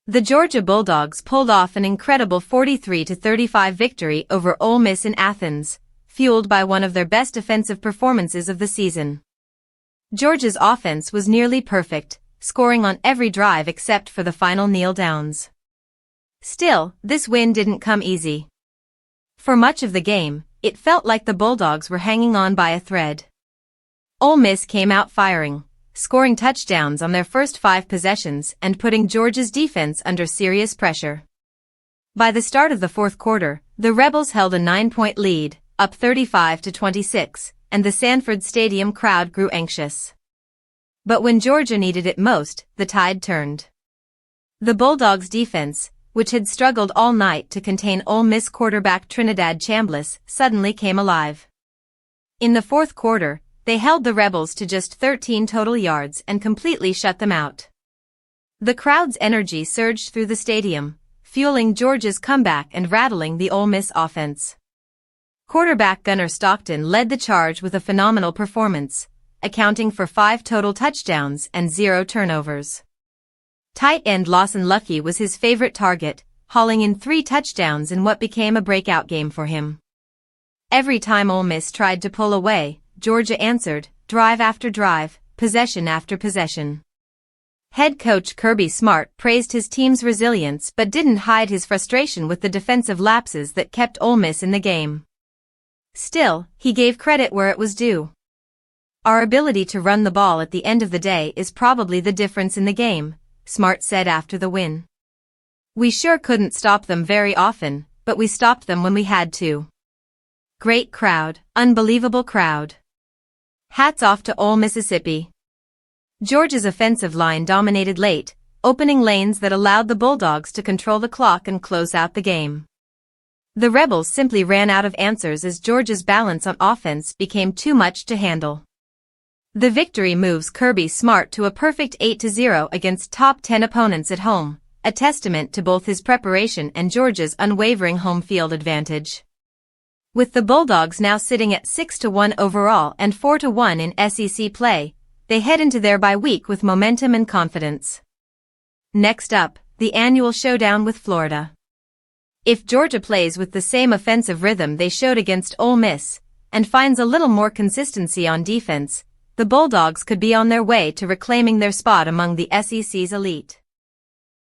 The Georgia Bulldogs pulled off an incredible 43-35 victory over Ole Miss in Athens, fueled by one of their best defensive performances of the season. Georgia's offense was nearly perfect, scoring on every drive except for the final kneel downs. Still, this win didn't come easy. For much of the game, it felt like the Bulldogs were hanging on by a thread. Ole Miss came out firing, scoring touchdowns on their first 5 possessions and putting Georgia's defense under serious pressure. By the start of the fourth quarter, the Rebels held a 9-point lead, up 35-26, and the Sanford Stadium crowd grew anxious. But when Georgia needed it most, the tide turned. The Bulldogs' defense, which had struggled all night to contain Ole Miss quarterback Trinidad Chambliss, suddenly came alive. In the fourth quarter, they held the Rebels to just 13 total yards and completely shut them out. The crowd's energy surged through the stadium, fueling Georgia's comeback and rattling the Ole Miss offense. Quarterback Gunner Stockton led the charge with a phenomenal performance, accounting for 5 total touchdowns and 0 turnovers. Tight end Lawson Luckie was his favorite target, hauling in 3 touchdowns in what became a breakout game for him. Every time Ole Miss tried to pull away, Georgia answered, drive after drive, possession after possession. Head coach Kirby Smart praised his team's resilience but didn't hide his frustration with the defensive lapses that kept Ole Miss in the game. Still, he gave credit where it was due. Our ability to run the ball at the end of the day is probably the difference in the game, Smart said after the win. We sure couldn't stop them very often, but we stopped them when we had to. Great crowd, unbelievable crowd. Hats off to Ole Mississippi. Georgia's offensive line dominated late, opening lanes that allowed the Bulldogs to control the clock and close out the game. The Rebels simply ran out of answers as Georgia's balance on offense became too much to handle. The victory moves Kirby Smart to a perfect 8-0 against top 10 opponents at home, a testament to both his preparation and Georgia's unwavering home field advantage. With the Bulldogs now sitting at 6-1 overall and 4-1 in SEC play, they head into their bye week with momentum and confidence. Next up, the annual showdown with Florida. If Georgia plays with the same offensive rhythm they showed against Ole Miss, and finds a little more consistency on defense, the Bulldogs could be on their way to reclaiming their spot among the SEC's elite.